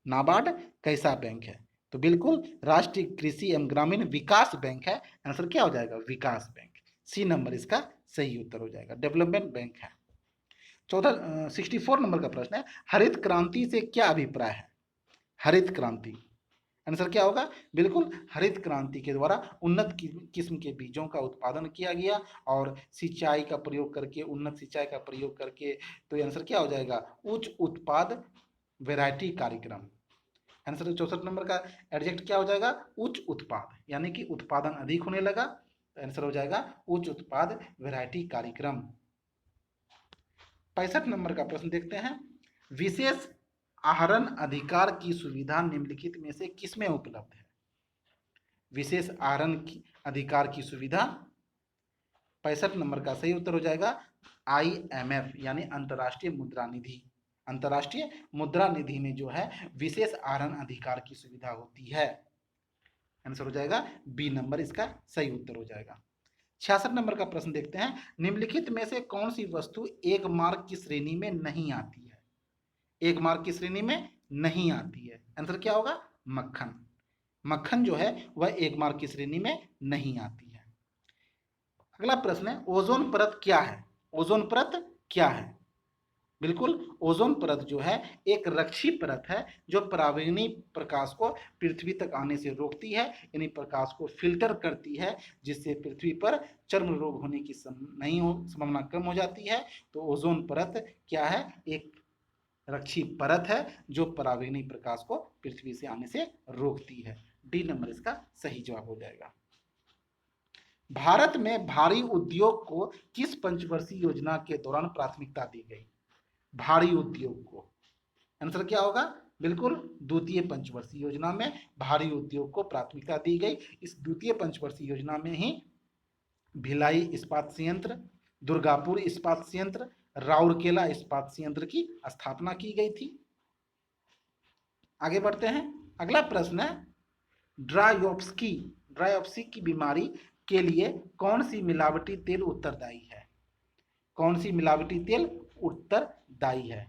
नाबार्ड कैसा बैंक है? तो बिल्कुल राष्ट्रीय कृषि एवं ग्रामीण विकास बैंक है। आंसर क्या हो जाएगा? विकास बैंक। सी नंबर इसका सही उत्तर हो जाएगा, डेवलपमेंट बैंक है। 64 नंबर का प्रश्न है, हरित क्रांति से क्या अभिप्राय है? हरित क्रांति, आंसर क्या होगा? बिल्कुल हरित क्रांति के द्वारा उन्नत किस्म के बीजों का उत्पादन किया गया और सिंचाई का प्रयोग करके, उन्नत सिंचाई का प्रयोग करके, तो आंसर क्या हो जाएगा? उच्च उत्पाद वैरायटी कार्यक्रम। आंसर 64 नंबर का एडजेक्ट क्या हो जाएगा? उच्च उत्पाद, यानी कि उत्पादन अधिक होने लगा, तो आंसर हो जाएगा उच्च उत्पाद वैरायटी कार्यक्रम। 65 नंबर का प्रश्न देखते हैं, विशेष आहरण अधिकार की सुविधा निम्नलिखित में से किसमें उपलब्ध है? विशेष आहरण अधिकार की सुविधा 65 नंबर का सही उत्तर हो जाएगा IMF, यानी अंतर्राष्ट्रीय मुद्रा निधि। अंतर्राष्ट्रीय मुद्रा निधि में जो है विशेष आहरण अधिकार की सुविधा होती है। आंसर हो जाएगा बी नंबर इसका सही उत्तर हो जाएगा। 66 नंबर का प्रश्न देखते हैं, निम्नलिखित में से कौन सी वस्तु एक मार्क की श्रेणी में नहीं आती है? एक मार्क की श्रेणी में नहीं आती है, आंसर क्या होगा? मक्खन। मक्खन जो है वह एक मार्क की श्रेणी में नहीं आती है। अगला प्रश्न है, ओजोन परत क्या है? ओजोन परत क्या है? बिल्कुल ओजोन परत जो है एक रक्षी परत है जो पराबैंगनी प्रकाश को पृथ्वी तक आने से रोकती है, यानी प्रकाश को फिल्टर करती है, जिससे पृथ्वी पर चर्म रोग होने की संभावना कम हो जाती है। तो ओजोन परत क्या है? एक रक्षी परत है जो पराबैंगनी प्रकाश को पृथ्वी से आने से रोकती है। डी नंबर इसका सही जवाब हो जाएगा। भारत में भारी उद्योग को किस पंचवर्षीय योजना के दौरान प्राथमिकता दी गई? भारी उद्योग को, आंसर क्या होगा? बिल्कुल द्वितीय पंचवर्षीय योजना में भारी उद्योग को प्राथमिकता दी गई। इस द्वितीय पंचवर्षीय योजना में ही भिलाई इस्पात संयंत्र, दुर्गापुर इस्पात संयंत्र, राउरकेला इस्पात संयंत्र की स्थापना की गई थी। आगे बढ़ते हैं, अगला प्रश्न है, ड्रायोव्स्की ड्रायोप्सी की बीमारी के लिए कौन सी मिलावटी तेल उत्तरदायी है? कौन सी मिलावटी तेल उत्तरदायी है?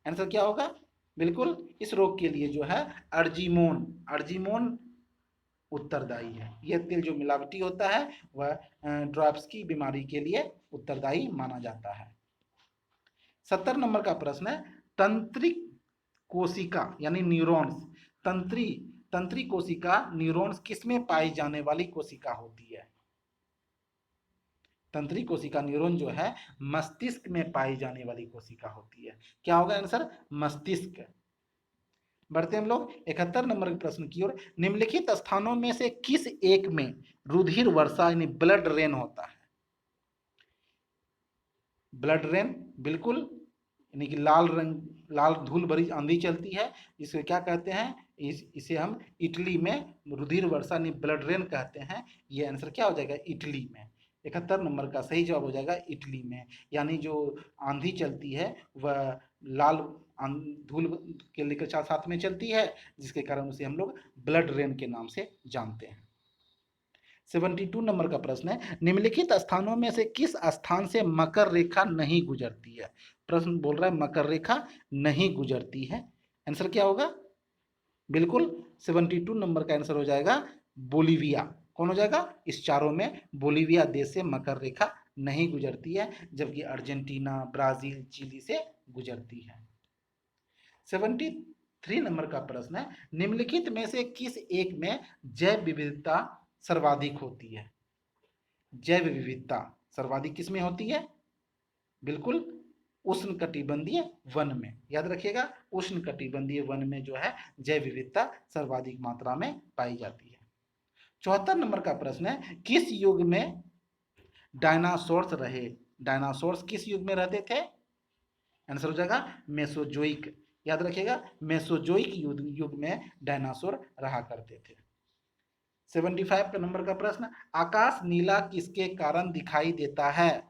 आंसर क्या होगा? बिल्कुल इस रोग के लिए जो है अर्जिमोन, अर्जिमोन उत्तरदायी है। यह तेल जो मिलावटी होता है वह ड्रायोप्सी बीमारी के लिए उत्तरदायी माना जाता है। 70 नंबर का प्रश्न है, तंत्रिक कोशिका यानी न्यूरॉन्स, तंत्री कोशिका न्यूरॉन्स किसमें पाई जाने वाली कोशिका होती है? तंत्री कोशिका न्यूरॉन जो है मस्तिष्क में पाई जाने वाली कोशिका होती है। क्या होगा आंसर? मस्तिष्क। बढ़ते हम लोग 71 नंबर के प्रश्न की ओर। निम्नलिखित स्थानों में से किस एक में रुधिर वर्षा यानी ब्लड रेन होता है? ब्लड रेन, बिल्कुल, यानी कि लाल धूल भरी आंधी चलती है, इसे क्या कहते हैं? इसे हम इटली में रुधिर वर्षा यानी ब्लड रेन कहते हैं। ये आंसर क्या हो जाएगा? इटली में। 71 नंबर का सही जवाब हो जाएगा इटली में। यानी जो आंधी चलती है वह लाल धूल के लेकर साथ में चलती है, जिसके कारण उसे हम लोग ब्लड रेन के नाम से जानते हैं। 72 नंबर का प्रश्न है, निम्नलिखित स्थानों में से किस स्थान से मकर रेखा नहीं गुजरती है? प्रश्न बोल रहा है मकर रेखा नहीं गुजरती है। आंसर क्या होगा? बिल्कुल 72 नंबर का आंसर हो जाएगा बोलीविया। कौन हो जाएगा? इस चारों में बोलीविया देश से मकर रेखा नहीं गुजरती है, जबकि अर्जेंटीना, ब्राजील, चिली से गुजरती है। 73 नंबर का प्रश्न है, निम्नलिखित में से किस एक में जैव विविधता सर्वाधिक होती है? जैव विविधता सर्वाधिक किस में होती है? बिल्कुल उष्णकटिबंधीय वन में। याद रखिएगा, उष्णकटिबंधीय वन में जो है जैव विविधता सर्वाधिक मात्रा में पाई जाती है। 74 नंबर का प्रश्न है, किस युग में डायनासोर्स रहे? डायनासोर्स किस युग में रहते थे? आंसर हो जाएगा मेसोजोइक। याद रखिएगा, मेसोजोइक युग में डायनासोर रहा करते थे। 75 का नंबर का प्रश्न, आकाश नीला किसके कारण दिखाई देता है?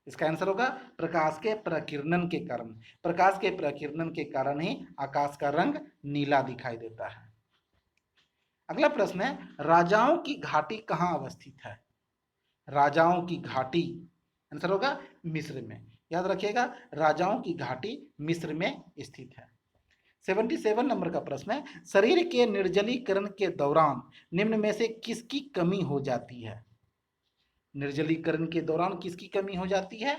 इसका आंसर होगा प्रकाश के प्रकीर्णन के कारण। प्रकाश के प्रकीर्णन के कारण ही आकाश का रंग नीला दिखाई देता है। अगला प्रश्न है, राजाओं की घाटी कहाँ अवस्थित है? राजाओं की घाटी, आंसर होगा मिस्र में। याद रखिएगा, राजाओं की घाटी मिस्र में स्थित है। 77 नंबर का प्रश्न है, शरीर के निर्जलीकरण के दौरान निम्न में से किसकी कमी हो जाती है? निर्जलीकरण के दौरान किसकी कमी हो जाती है?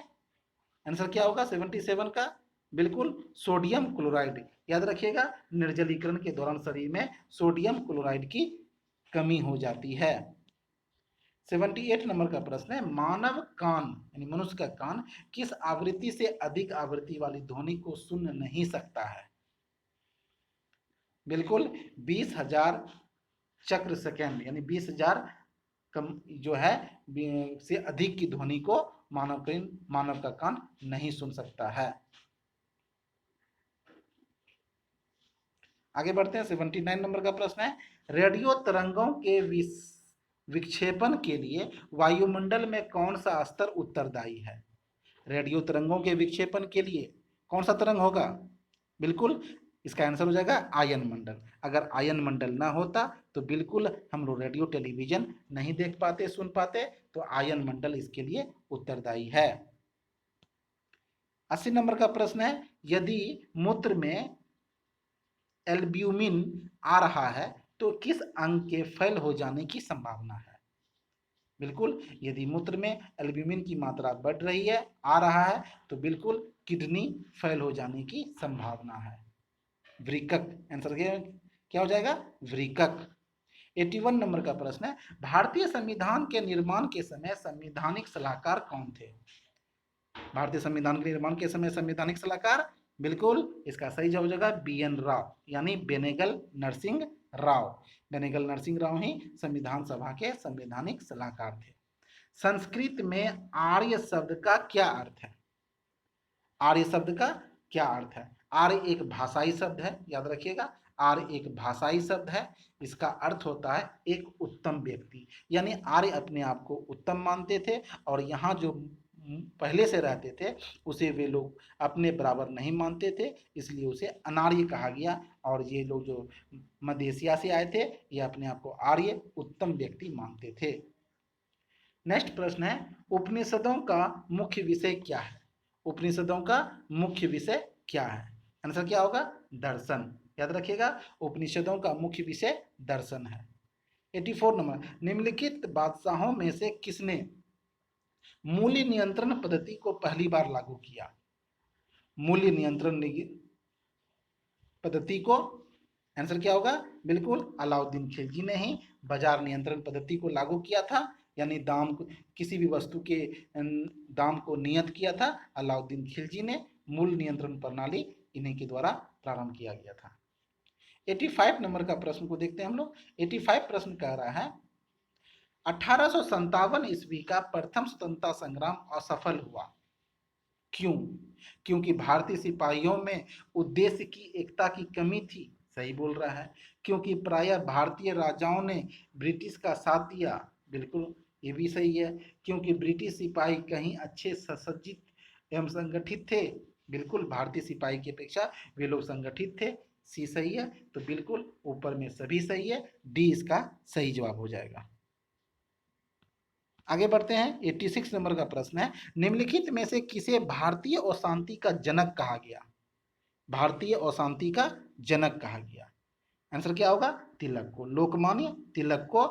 आंसर क्या होगा 77 का? बिल्कुल सोडियम क्लोराइड। याद रखिएगा, निर्जलीकरण के दौरान शरीर में सोडियम क्लोराइड की कमी हो जाती है। 78 नंबर का प्रश्न है, मानव कान यानी मनुष्य का कान किस आवृत्ति से अधिक आवृत्ति वाली ध्वनि को सुन नहीं सकता है? बिल्कुल 20,000 चक्र सेकेंड यानी 20,000 कम जो है से अधिक की ध्वनि को मानव का कान नहीं सुन सकता है। आगे बढ़ते हैं। 79 नंबर का प्रश्न है, रेडियो तरंगों के विक्षेपण के लिए वायुमंडल में कौन सा स्तर उत्तरदायी है? रेडियो तरंगों के विक्षेपण के लिए कौन सा तरंग होगा? बिल्कुल इसका आंसर हो जाएगा आयन मंडल। अगर आयन मंडल ना होता तो बिल्कुल हम लोग रेडियो टेलीविजन नहीं देख पाते, सुन पाते, तो आयन मंडल इसके लिए उत्तरदायी है। 80 नंबर का प्रश्न है, यदि मूत्र में एल्ब्यूमिन आ रहा है तो किस अंग के फेल हो जाने की संभावना है? बिल्कुल यदि मूत्र में एल्ब्यूमिन की मात्रा बढ़ रही है, आ रहा है, तो बिल्कुल किडनी फेल हो जाने की संभावना है। वृकक, आंसर क्या हो जाएगा? वृकक। 81 नंबर का प्रश्न है, भारतीय संविधान के निर्माण के समय संवैधानिक सलाहकार कौन थे? भारतीय संविधान के निर्माण के समय संवैधानिक सलाहकार, बिल्कुल इसका सही जवाब हो जाएगा BN राव यानी बेनेगल नरसिंह राव। बेनेगल नरसिंह राव ही संविधान सभा के संवैधानिक सलाहकार थे। संस्कृत में आर्य शब्द का क्या अर्थ है? आर्य शब्द का क्या अर्थ है? आर्य एक भाषाई शब्द है। याद रखिएगा, आर्य एक भाषाई शब्द है। इसका अर्थ होता है एक उत्तम व्यक्ति, यानी आर्य अपने आप को उत्तम मानते थे और यहाँ जो पहले से रहते थे उसे वे लोग अपने बराबर नहीं मानते थे, इसलिए उसे अनार्य कहा गया और ये लोग जो मध्य एशिया से आए थे ये अपने आप को आर्य उत्तम व्यक्ति मानते थे। नेक्स्ट प्रश्न है, उपनिषदों का मुख्य विषय क्या है? उपनिषदों का मुख्य विषय क्या है? आंसर क्या होगा? दर्शन। याद रखिएगा, उपनिषदों का मुख्य विषय दर्शन है। 84 नंबर, निम्नलिखित बादशाहों में से किसने मूल्य नियंत्रण पद्धति को पहली बार लागू किया? मूल्य नियंत्रण पद्धति को, आंसर क्या होगा? बिल्कुल अलाउद्दीन खिलजी ने ही बाजार नियंत्रण पद्धति को लागू किया था, यानी दाम को, किसी भी वस्तु के दाम को नियत किया था अलाउद्दीन खिलजी ने। मूल्य नियंत्रण प्रणाली इन्हीं के द्वारा प्रारंभ किया गया था। 85 नंबर का प्रश्न को देखते हैं हम लोग। 85 प्रश्न कह रहा है, 1857 ईस्वी का प्रथम स्वतंत्रता संग्राम असफल हुआ, क्यों? क्योंकि भारतीय सिपाहियों में उद्देश्य की एकता की कमी थी। सही बोल रहा है। क्योंकि प्रायः भारतीय राजाओं ने ब्रिटिश का साथ दिया। बिल्कुल ये भी सही है। क्योंकि ब्रिटिश सिपाही कहीं अच्छे सुसज्जित एवं संगठित थे। बिल्कुल भारतीय सिपाही की अपेक्षा वे लोग संगठित थे। सी सही है। तो बिल्कुल ऊपर में सभी सही है, डी इसका सही जवाब हो जाएगा। आगे बढ़ते हैं। 86 नंबर का प्रश्न है, निम्नलिखित में से किसे भारतीय अशांति का जनक कहा गया? भारतीय अशांति का जनक कहा गया। आंसर क्या होगा? तिलक को। लोकमान्य तिलक को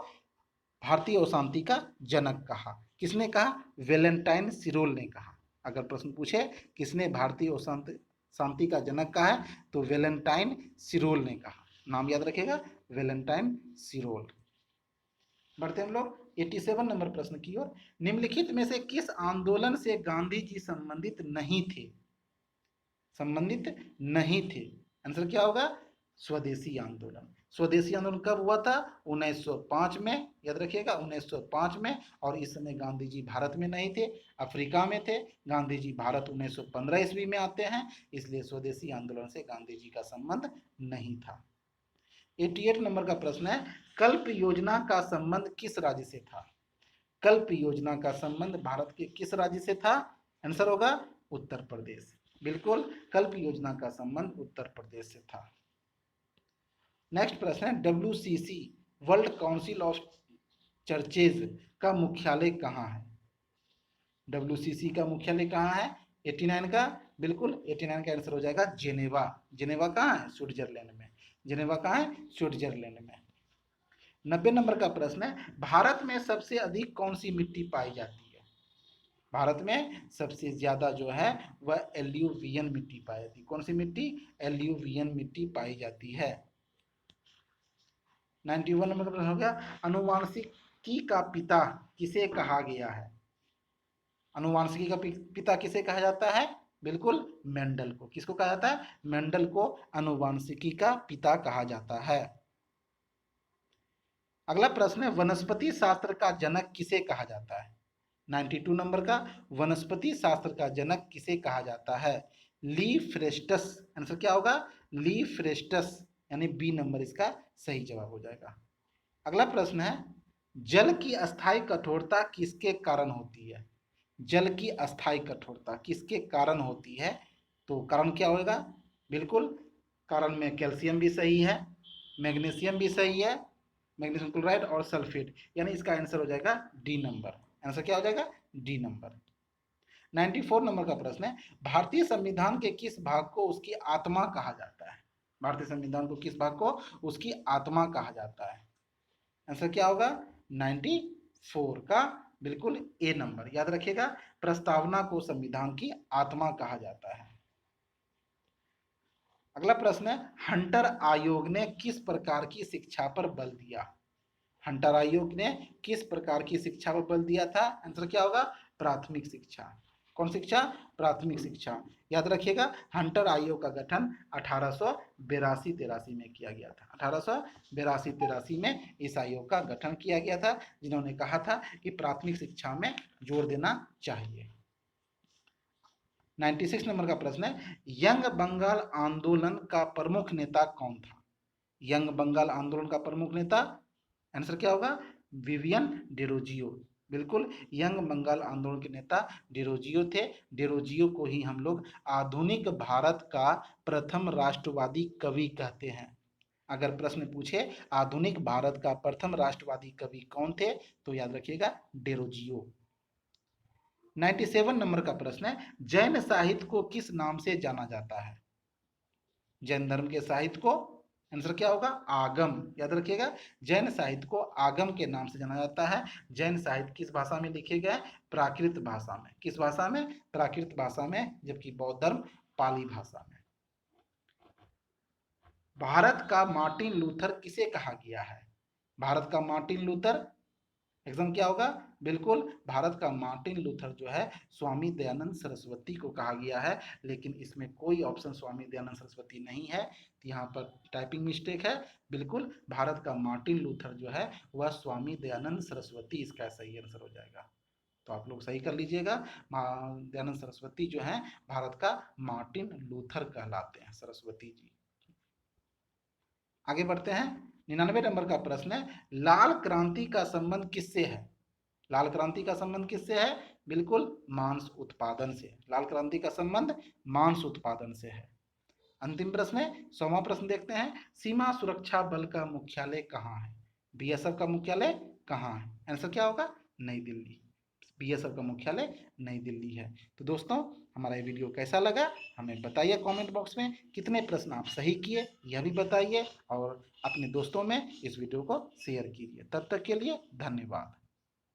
भारतीय अशांति का जनक कहा। किसने कहा? वैलेंटाइन सिरोल ने कहा। अगर प्रश्न पूछे किसने भारतीय शांति का जनक कहा है तो वैलेंटाइन सिरोल ने कहा। नाम याद रखिएगा, वैलेंटाइन सिरोल। बढ़ते हम लोग 87 नंबर प्रश्न की ओर। निम्नलिखित में से किस आंदोलन से गांधी जी संबंधित नहीं थे? संबंधित नहीं थे। आंसर क्या होगा? स्वदेशी आंदोलन। स्वदेशी आंदोलन कब हुआ था? 1905 में। याद रखिएगा 1905 में। और इस समय गांधी जी भारत में नहीं थे, अफ्रीका में थे। गांधी जी भारत 1915 ईस्वी में आते हैं, इसलिए स्वदेशी आंदोलन से गांधी जी का संबंध नहीं था। 88 नंबर का प्रश्न है, कल्प योजना का संबंध किस राज्य से था? कल्प योजना का संबंध भारत के किस राज्य से था? आंसर होगा उत्तर प्रदेश। बिल्कुल कल्प योजना का संबंध उत्तर प्रदेश से था। नेक्स्ट प्रश्न है, WCC world council of churches का मुख्यालय कहाँ है? WCC का मुख्यालय कहाँ है? 89 का, बिल्कुल 89 का आंसर हो जाएगा जेनेवा। जेनेवा कहाँ है? स्विट्जरलैंड में। जेनेवा कहाँ है? स्विट्जरलैंड में। 90 नंबर का प्रश्न है, भारत में सबसे अधिक कौन सी मिट्टी पाई जाती है? भारत में सबसे ज्यादा जो है वह एल्यूवियल मिट्टी पाई जाती है। कौन सी मिट्टी? एल्यूवियल मिट्टी पाई जाती है। 91 नंबर का प्रश्न हो गया, अनुवांशिकी का पिता किसे कहा गया है? अनुवांशिकी का पिता किसे कहा जाता है? बिल्कुल मेंडल को। किसको कहा जाता है? मेंडल को अनुवांशिकी का पिता कहा जाता है। अगला प्रश्न है, वनस्पति शास्त्र का जनक किसे कहा जाता है? 92 नंबर का, वनस्पति शास्त्र का जनक किसे कहा जाता है? ली फ्रेस्टस। आंसर क्या होगा? ली फ्रेस्टस, यानी बी नंबर इसका सही जवाब हो जाएगा। अगला प्रश्न है, जल की अस्थायी कठोरता किसके कारण होती है? जल की अस्थायी कठोरता किसके कारण होती है? तो कारण क्या होगा? बिल्कुल कारण में कैल्शियम भी सही है, मैग्नीशियम भी सही है, मैग्नीशियम क्लोराइड और सल्फेट, यानी इसका आंसर हो जाएगा डी नंबर। आंसर क्या हो जाएगा? D number. 94 नंबर का प्रश्न है, भारतीय संविधान के किस भाग को उसकी आत्मा कहा जाता है? भारतीय संविधान को किस भाग को उसकी आत्मा कहा जाता है? आंसर क्या होगा? 94 का बिल्कुल ए नंबर। याद रखिएगा, प्रस्तावना को संविधान की आत्मा कहा जाता है। अगला प्रश्न है, हंटर आयोग ने किस प्रकार की शिक्षा पर बल दिया? हंटर आयोग ने किस प्रकार की शिक्षा पर बल दिया था? आंसर क्या होगा? प्राथमिक शिक्षा। कौन शिक्षा? प्राथमिक शिक्षा। याद रखिएगा, हंटर आयोग का गठन 1882-83 में किया गया था। 1882-83 में इस आयोग का गठन किया गया था, जिन्होंने कहा था कि प्राथमिक शिक्षा में जोर देना चाहिए। 96 नंबर का प्रश्न है, यंग बंगाल आंदोलन का प्रमुख नेता कौन था? यंग बंगाल आंदोलन का प्रमुख नेता, आंसर क्या होगा? Vivian Derozio. बिल्कुल, यंग बंगाल आंदोलन के नेता डेरोजियो थे। डेरोजियो को ही हम लोग आधुनिक भारत का प्रथम राष्ट्रवादी कवि कहते हैं। अगर प्रश्न पूछे आधुनिक भारत का प्रथम राष्ट्रवादी कवि कौन थे, तो याद रखिएगा डेरोजियो। 97 नंबर का प्रश्न है, जैन साहित्य को किस नाम से जाना जाता है? जैन धर्म के साहित्य को, आंसर क्या होगा? आगम। याद रखिएगा, जैन साहित्य को आगम के नाम से जाना जाता है। जैन साहित्य किस भाषा में लिखे गए? प्राकृत भाषा में। किस भाषा में? प्राकृत भाषा में, जबकि बौद्ध धर्म पाली भाषा में। भारत का मार्टिन लूथर किसे कहा गया है? भारत का मार्टिन लूथर, एग्जाम क्या होगा? बिल्कुल, भारत का मार्टिन लूथर जो है स्वामी दयानंद सरस्वती को कहा गया है, लेकिन इसमें कोई ऑप्शन स्वामी दयानंद सरस्वती नहीं है, तो यहाँ पर टाइपिंग मिस्टेक है। बिल्कुल, भारत का मार्टिन लूथर जो है वह स्वामी दयानंद सरस्वती इसका सही आंसर हो जाएगा। तो आप लोग सही कर लीजिएगा, दयानंद सरस्वती जो है भारत का मार्टिन लूथर कहलाते हैं, सरस्वती जी। आगे बढ़ते हैं, 99 नंबर का प्रश्न है, लाल क्रांति का संबंध किससे है? लाल क्रांति का संबंध किससे है? बिल्कुल, मांस उत्पादन से। लाल क्रांति का संबंध मांस उत्पादन से है। अंतिम प्रश्न है, 100वां प्रश्न देखते हैं, सीमा सुरक्षा बल का मुख्यालय कहाँ है? बीएसएफ का मुख्यालय कहाँ है? आंसर क्या होगा? नई दिल्ली। बीएसएफ का मुख्यालय नई दिल्ली है। तो दोस्तों, हमारा ये वीडियो कैसा लगा हमें बताइए कमेंट बॉक्स में। कितने प्रश्न आप सही किए यह भी बताइए, और अपने दोस्तों में इस वीडियो को शेयर कीजिए। तब तक के लिए धन्यवाद।